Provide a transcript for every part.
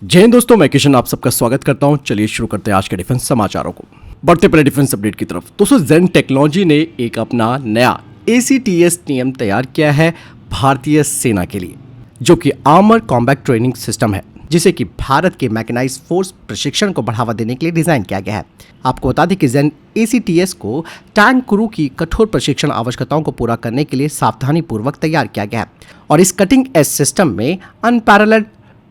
जय हिंद दोस्तों, मैं किशन आप सबका स्वागत करता हूं। चलिए शुरू करते हैं आज के डिफेंस समाचारों को। बढ़ते पहले डिफेंस अपडेट की तरफ। दोस्तों, जेन टेक्नोलॉजी ने एक अपना नया ACTS नियम तैयार किया है भारतीय सेना के लिए, जो कि आर्मर कॉम्बैट ट्रेनिंग सिस्टम है, जिसे कि भारत के मैकेनाइज्ड फोर्स प्रशिक्षण को बढ़ावा देने के लिए डिजाइन किया गया है। आपको बता दें कि जेन ACTS को टैंक क्रू की कठोर प्रशिक्षण आवश्यकताओं को पूरा करने के लिए सावधानी पूर्वक तैयार किया गया है और इस कटिंग एज सिस्टम में अनपैरेलल्ड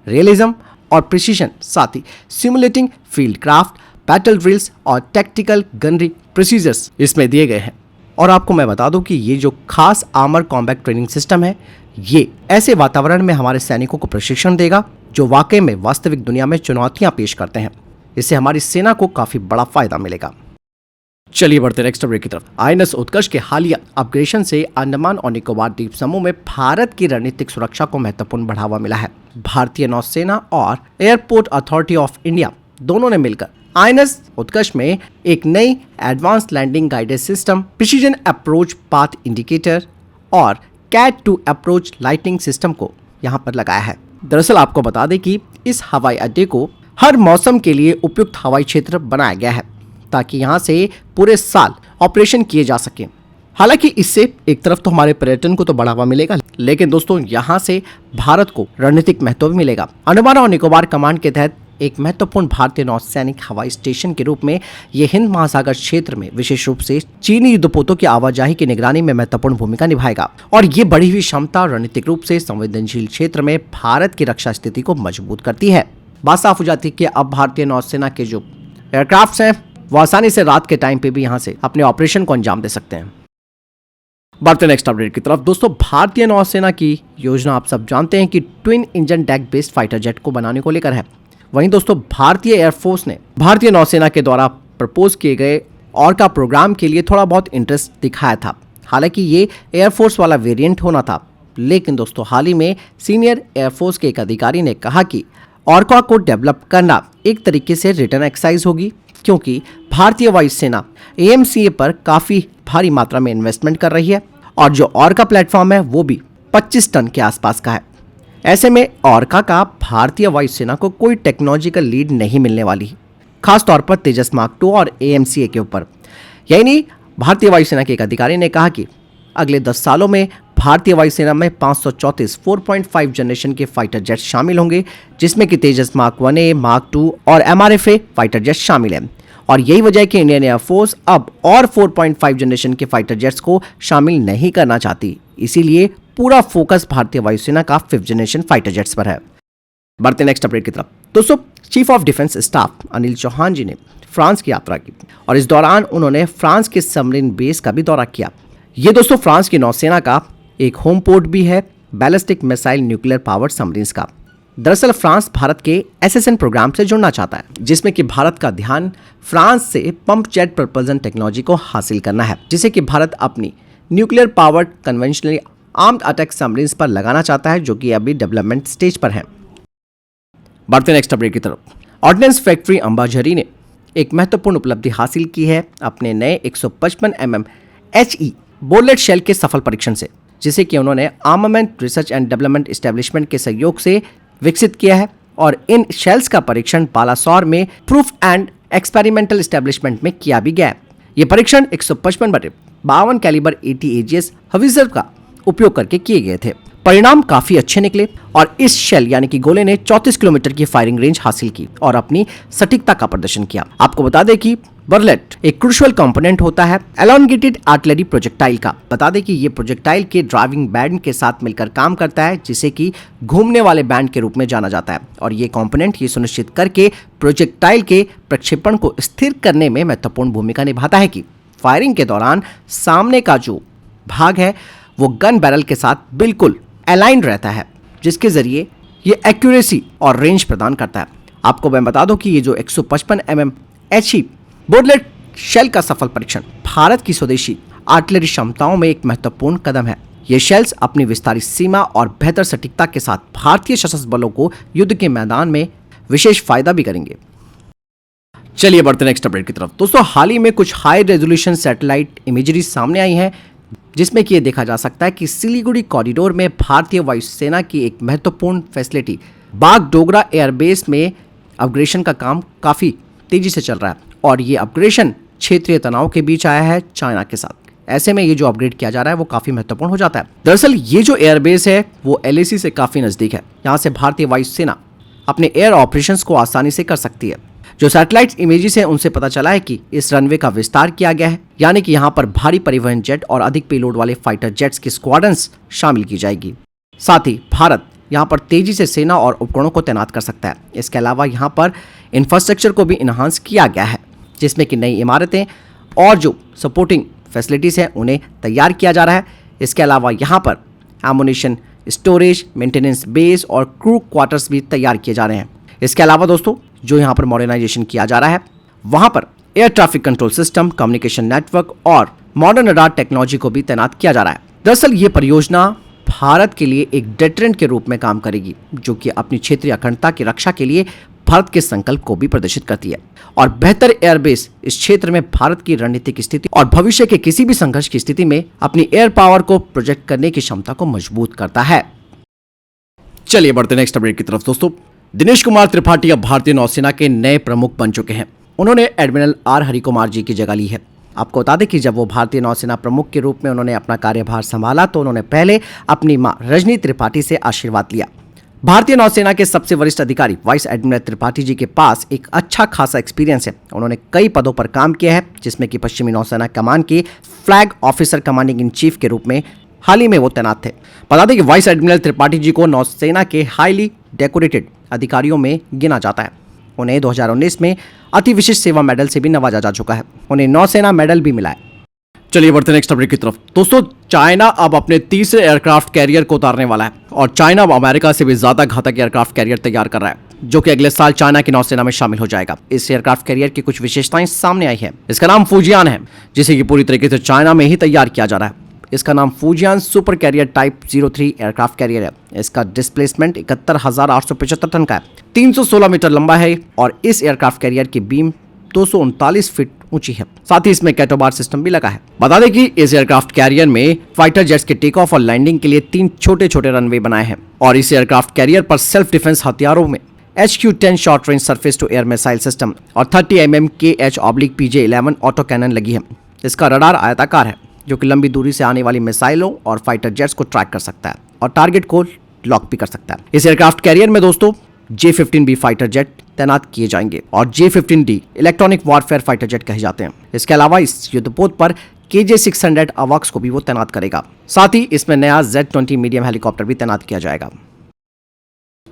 रियलिज्म और प्रिसीजन, साथ ही simulating field craft, battle drills और टैक्टिकल गनरी प्रोसीजर्स इसमें दिए गए हैं। और आपको मैं बता दूं कि ये जो खास आर्मर कॉम्बैट ट्रेनिंग सिस्टम है, ये ऐसे वातावरण में हमारे सैनिकों को प्रशिक्षण देगा जो वाकई में वास्तविक दुनिया में चुनौतियां पेश करते हैं। इससे हमारी सेना को काफी बड़ा फायदा मिलेगा। चलिए बढ़ते नेक्स्ट अपडेट की तरफ। INS उत्कर्ष के हालिया अपग्रेडेशन से अंडमान और निकोबार द्वीप समूह में भारत की रणनीतिक सुरक्षा को महत्वपूर्ण बढ़ावा मिला है। भारतीय नौसेना और एयरपोर्ट अथॉरिटी ऑफ इंडिया दोनों ने मिलकर INS उत्कर्ष में एक नई advance landing guidance system, precision approach path indicator और cat two approach lighting system को यहां पर लगाया है। दरअसल आपको बता दें कि इस हवाई अड्डे को हर मौसम के लिए उपयुक्त हवाई क्षेत्र बनाया गया है ताकि यहां से पूरे साल ऑपरेशन किए जा सके। हालांकि इससे एक तरफ तो हमारे पर्यटन को तो बढ़ावा मिलेगा, लेकिन दोस्तों यहां से भारत को रणनीतिक महत्व भी मिलेगा। अंडमान और निकोबार कमांड के तहत एक महत्वपूर्ण भारतीय नौसैनिक हवाई स्टेशन के रूप में यह हिंद महासागर क्षेत्र में विशेष रूप से चीनी युद्धपोतों की आवाजाही की निगरानी में महत्वपूर्ण भूमिका निभाएगा और ये बढ़ी हुई क्षमता रणनीतिक रूप से संवेदनशील क्षेत्र में भारत की रक्षा स्थिति को मजबूत करती है। बात साफ हो जाती है कि अब भारतीय नौसेना के जो एयरक्राफ्ट हैं वो आसानी से रात के टाइम पे भी यहां से अपने ऑपरेशन को अंजाम दे सकते हैं। बढ़ते नेक्स्ट अपडेट की तरफ। दोस्तों, भारतीय नौसेना की योजना आप सब जानते हैं कि twin engine deck based fighter jet को बनाने को लेकर है। वहीं दोस्तों, भारतीय एयरफोर्स ने भारतीय नौसेना के द्वारा प्रपोज किए गए ऑर्का प्रोग्राम के लिए थोड़ा बहुत इंटरेस्ट दिखाया था। हालांकि ये एयरफोर्स वाला वेरिएंट होना था, लेकिन दोस्तों हाल ही में सीनियर एयरफोर्स के एक अधिकारी ने कहा कि ऑर्का को डेवलप करना एक तरीके से रिटर्न एक्सरसाइज होगी, क्योंकि भारतीय वायुसेना AMCA पर काफी भारी मात्रा में इन्वेस्टमेंट कर रही है और जो ऑर्का प्लेटफॉर्म है वो भी 25 टन के आसपास का है। ऐसे में ऑर्का का भारतीय वायुसेना को कोई टेक्नोलॉजिकल लीड नहीं मिलने वाली, खासतौर पर तेजस मार्क 2 और AMCA के ऊपर। यही नहीं, भारतीय वायुसेना के एक अधिकारी ने कहा कि अगले 10 सालों में भारतीय वायुसेना में 534 4.5 जनरेशन के फाइटर जेट शामिल होंगे, जिसमें कि तेजस मार्क 1A, मार्क 2 और MRFA फाइटर जेट शामिल हैं। और यही वजह है कि इंडियन एयरफोर्स अब और 4.5 जनरेशन के फाइटर जेट्स को शामिल नहीं करना चाहती। इसीलिए पूरा फोकस भारतीय वायुसेना का 5th जनरेशन फाइटर जेट्स पर है। बढ़ते नेक्स्ट अपडेट की तरफ। दोस्तों, chief of defence staff Anil Chauhan ji ने फ्रांस की यात्रा की और इस दौरान उन्होंने फ्रांस के सबमरीन बेस का भी दौरा किया। ये दोस्तों फ्रांस की नौसेना का एक होम पोर्ट भी है ballistic missile nuclear powered submarines का। दरअसल फ्रांस भारत के SSN प्रोग्राम से जुड़ना चाहता है, जिसमें कि भारत का ध्यान फ्रांस से पंप जेट प्रपल्जन टेक्नोलॉजी को हासिल करना है, जिसे कि भारत अपनी nuclear powered conventionally armed attack submarines पर लगाना चाहता है, जो कि अभी डेवलपमेंट स्टेज पर है। बढ़ते नेक्स्ट अपडेट की तरफ। ऑर्डिनेंस फैक्ट्री अंबाझरी ने एक महत्वपूर्ण उपलब्धि हासिल की है अपने नए 155 mm HE बोलेट शेल के सफल परीक्षण से, जिसे कि उन्होंने armament research and development establishment के सहयोग से विकसित किया है और इन शेल्स का परीक्षण बालासोर में प्रूफ एंड एक्सपेरिमेंटल एस्टेब्लिशमेंट में किया भी गया है। ये परीक्षण 155/52 कैलिबर AT-AGS हविजर का उपयोग करके किए गए थे। परिणाम काफी अच्छे निकले और इस शेल यानी कि गोले ने 34 किलोमीटर की फायरिंग रेंज हासिल की और अपनी सटीकता का प्रदर्शन किया। आपको बता दें कि बर्लेट एक क्रूशियल कंपोनेंट होता है एलोंगेटेड आर्टिलरी प्रोजेक्टाइल का। बता दें कि ये प्रोजेक्टाइल के ड्राइविंग बैंड के साथ मिलकर काम करता है, जिसे कि घूमने वाले बैंड के रूप में जाना जाता है और ये कंपोनेंट ये सुनिश्चित करके प्रोजेक्टाइल के प्रक्षेपण को स्थिर करने में महत्वपूर्ण भूमिका निभाता है कि फायरिंग के दौरान सामने का जो भाग है वो गन बैरल के साथ बिल्कुल अलाइन रहता है, जिसके जरिए ये एक्यूरेसी और रेंज प्रदान करता है। आपको मैं बता दूं कि ये जो 155 mm HE बोलेट शेल का सफल परीक्षण भारत की स्वदेशी आर्टिलरी क्षमताओं में एक महत्वपूर्ण कदम है। ये शेल्स अपनी विस्तारित सीमा और बेहतर सटीकता के साथ भारतीय सशस्त्र बलों को युद्ध के मैदान में विशेष फायदा भी करेंगे। चलिए बढ़ते नेक्स्ट अपडेट की तरफ। दोस्तों, हाल ही में कुछ हाई रेजोल्यूशन सैटेलाइट इमेजरी सामने आई है, जिसमें कि ये देखा जा सकता है कि सिलीगुड़ी कॉरिडोर में भारतीय वायुसेना की एक महत्वपूर्ण फैसिलिटी बागडोगरा एयरबेस में अपग्रेडेशन का काम काफी तेजी से चल रहा है और ये अपग्रेडेशन क्षेत्रीय तनाव के बीच आया है चाइना के साथ। ऐसे में ये जो अपग्रेड किया जा रहा है वो काफी महत्वपूर्ण हो जाता है। दरअसल ये जो एयरबेस है वो LAC से काफी नजदीक है। यहाँ से भारतीय वायुसेना अपने एयर ऑपरेशंस को आसानी से कर सकती है। जो सैटेलाइट इमेजेस है उनसे पता चला है कि इस रनवे का विस्तार किया गया है, यानी कि यहाँ पर भारी परिवहन जेट और अधिक पेलोड वाले फाइटर जेट्स की स्क्वाड्रंस शामिल की जाएगी। साथ ही भारत यहाँ पर तेजी से सेना और उपकरणों को तैनात कर सकता है। इसके अलावा यहाँ पर इंफ्रास्ट्रक्चर को भी इन्हांस किया गया है, जिसमें कि नई इमारतें और जो सपोर्टिंग फैसिलिटीज़ हैं उन्हें तैयार किया जा रहा है। इसके अलावा यहाँ पर एमुनिशन स्टोरेज, मेंटेनेंस बेस और क्रू क्वार्टर्स भी तैयार किए जा रहे हैं। इसके अलावा दोस्तों जो यहाँ पर मॉडर्नाइजेशन किया जा रहा है वहाँ पर air traffic control system, communication network और मॉडर्न रडार टेक्नोलॉजी को भी तैनात किया जा रहा है। दरअसल ये परियोजना भारत के लिए एक डेटरेंट के रूप में काम करेगी, जो कि अपनी क्षेत्रीय अखंडता की रक्षा के लिए भारत के संकल्प को भी प्रदर्शित करती है और बेहतर एयरबेस इस क्षेत्र में भारत की रणनीतिक स्थिति और भविष्य के किसी भी संघर्ष की स्थिति में अपनी एयर पावर को प्रोजेक्ट करने की क्षमता को मजबूत करता है। चलिए बढ़ते नेक्स्ट अपडेट की तरफ दोस्तों। दिनेश कुमार त्रिपाठी अब भारतीय नौसेना के नए प्रमुख बन चुके हैं। उन्होंने एडमिरल R हरिकुमार जी की जगह ली है। आपको बता दें कि जब वो भारतीय नौसेना प्रमुख के रूप में उन्होंने अपना कार्यभार संभाला तो उन्होंने पहले अपनी मां रजनी त्रिपाठी से आशीर्वाद लिया। भारतीय नौसेना के सबसे वरिष्ठ अधिकारी वाइस एडमिरल त्रिपाठी जी के पास एक अच्छा खासा एक्सपीरियंस है। उन्होंने कई पदों पर काम किया है, जिसमें कि पश्चिमी नौसेना कमान के flag officer commanding in chief के रूप में हाल ही में वो तैनात थे। बता दें कि वाइस एडमिरल त्रिपाठी जी को नौसेना के हाईली डेकोरेटेड अधिकारियों में गिना जाता है। उन्हें 2019 में अति विशिष्ट सेवा मेडल से भी नवाजा जा चुका है। उन्हें नौसेना मेडल भी मिला है। चलिए बढ़ते नेक्स्ट अपडेट की तरफ दोस्तों। चाइना अब अपने तीसरे एयरक्राफ्ट कैरियर को उतारने वाला है और चाइना अब अमेरिका से भी ज्यादा घातक एयरक्राफ्ट कैरियर तैयार कर रहा है, जो कि अगले साल चाइना की नौसेना में शामिल हो जाएगा। इस एयरक्राफ्ट कैरियर की कुछ विशेषताएं सामने आई है। इसका नाम फूजियान है, जिसे कि पूरी तरीके से चाइना में ही तैयार किया जा रहा है। इसका नाम Fujian super carrier type 03 aircraft carrier है। इसका डिस्प्लेसमेंट 71,875 टन का है, 316 मीटर लंबा है और इस एयरक्राफ्ट कैरियर की बीम 239 फीट ऊंची है। साथ ही इसमें कैटोबार सिस्टम भी लगा है। बता दें कि इस एयरक्राफ्ट कैरियर में फाइटर जेट्स के टेक ऑफ और लैंडिंग के लिए 3 छोटे छोटे रनवे बनाए हैं और इस एयरक्राफ्ट कैरियर पर सेल्फ डिफेंस हथियारों में HQ-10 short range surface to air missile system और 30 mm KH/PJ-11 ऑटो कैनन लगी है। इसका रडार आयताकार है, जो कि लंबी दूरी से आने वाली मिसाइलों और फाइटर जेट्स को ट्रैक कर सकता है और टारगेट को लॉक भी कर सकता है। इस एयरक्राफ्ट कैरियर में दोस्तों J-15B फाइटर जेट तैनात किए जाएंगे और J-15D electronic warfare fighter jet कहे जाते हैं। इसके अलावा इस युद्धपोत पर KJ-600 अवॉक्स को भी वो तैनात करेगा। साथ ही इसमें नया Z-20 मीडियम हेलीकॉप्टर भी तैनात किया जाएगा।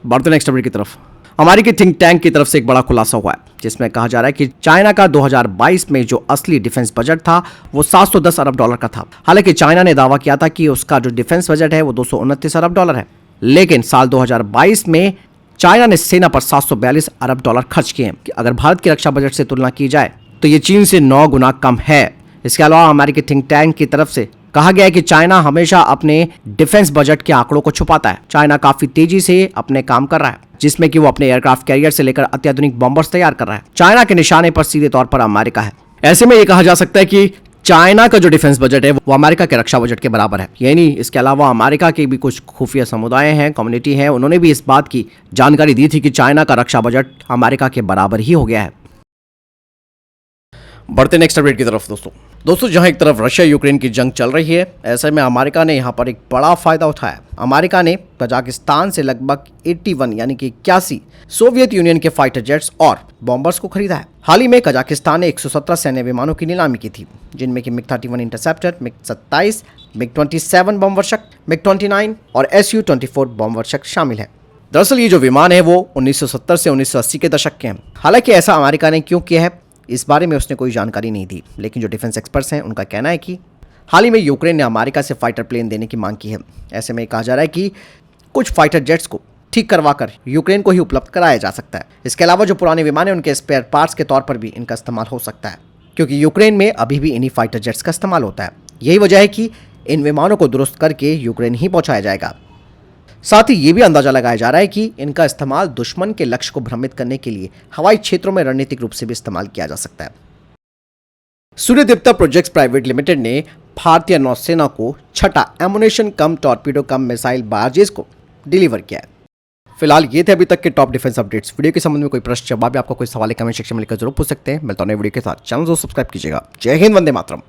बढ़ते नेक्स्ट अपडेट की तरफ। अमेरिकी थिंक टैंक की तरफ से एक बड़ा खुलासा हुआ है, जिसमें कहा जा रहा है कि चाइना का 2022 में जो असली डिफेंस बजट था वो 710 अरब डॉलर का था। हालांकि चाइना ने दावा किया था कि उसका जो डिफेंस बजट है वो 229 अरब डॉलर है, लेकिन साल 2022 में चाइना ने सेना पर 742 अरब डॉलर खर्च किए हैं। अगर भारत की रक्षा बजट से तुलना की जाए तो ये चीन से 9 गुना कम है। इसके अलावा अमेरिकी थिंक टैंक की तरफ से कहा गया है कि चाइना हमेशा अपने डिफेंस बजट के आंकड़ों को छुपाता है। चाइना काफी तेजी से अपने काम कर रहा है, जिसमें कि वो अपने एयरक्राफ्ट कैरियर से लेकर अत्याधुनिक बॉम्बर्स तैयार कर रहा है। चाइना के निशाने पर सीधे तौर पर अमेरिका है। ऐसे में ये कहा जा सकता है कि चाइना का जो डिफेंस बजट है वो अमेरिका के रक्षा बजट के बराबर है। यही नहीं, इसके अलावा अमेरिका के भी कुछ खुफिया समुदाय हैं, कम्युनिटी हैं, उन्होंने भी इस बात की जानकारी दी थी कि चाइना का रक्षा बजट अमेरिका के बराबर ही हो गया है। बढ़ते नेक्स्ट अपडेट की तरफ दोस्तों जहां एक तरफ रशिया यूक्रेन की जंग चल रही है, ऐसे में अमेरिका ने यहां पर एक बड़ा फायदा उठाया। अमेरिका ने कजाकिस्तान से लगभग 81 यानी कि 81 सोवियत यूनियन के फाइटर जेट्स और बॉम्बर्स को खरीदा है। हाल ही में कजाकिस्तान ने 117 सैन्य विमानों की नीलामी की थी, जिनमें कि MiG-31 interceptor, MiG-27, MiG-27 बमवर्षक, MiG-29 और Su-24 बमवर्षक शामिल है। दरअसल ये जो विमान है वो 1970 से 1980 के दशक के हैं। हालांकि ऐसा अमेरिका ने क्यों किया है इस बारे में उसने कोई जानकारी नहीं दी, लेकिन जो डिफेंस एक्सपर्ट्स हैं उनका कहना है कि हाल ही में यूक्रेन ने अमेरिका से फाइटर प्लेन देने की मांग की है। ऐसे में कहा जा रहा है कि कुछ फाइटर जेट्स को ठीक करवाकर यूक्रेन को ही उपलब्ध कराया जा सकता है। इसके अलावा जो पुराने विमान हैं उनके स्पेयर पार्ट्स के तौर पर भी इनका इस्तेमाल हो सकता है, क्योंकि यूक्रेन में अभी भी इन्हीं फाइटर जेट्स का इस्तेमाल होता है। यही वजह है कि इन विमानों को दुरुस्त करके यूक्रेन ही पहुंचाया जाएगा। साथ ही ये भी अंदाजा लगाया जा रहा है कि इनका इस्तेमाल दुश्मन के लक्ष्य को भ्रमित करने के लिए हवाई क्षेत्रों में रणनीतिक रूप से भी इस्तेमाल किया जा सकता है। सूर्यदेवता प्रोजेक्ट्स प्राइवेट लिमिटेड ने भारतीय नौसेना को छठा एमुनेशन कम टॉर्पीडो कम मिसाइल बार्जेस को डिलीवर किया है। फिलहाल ये थे अभी तक के टॉप डिफेंस अपडेट्स। वीडियो के संबंध में कोई प्रश्न जवाब या आपका कोई सवाल है कमेंट सेक्शन में लिखकर जरूर पूछ सकते हैं। मिलता हूं नए वीडियो के साथ, चैनल को सब्सक्राइब कीजिएगा। जय हिंद, वंदे मातरम।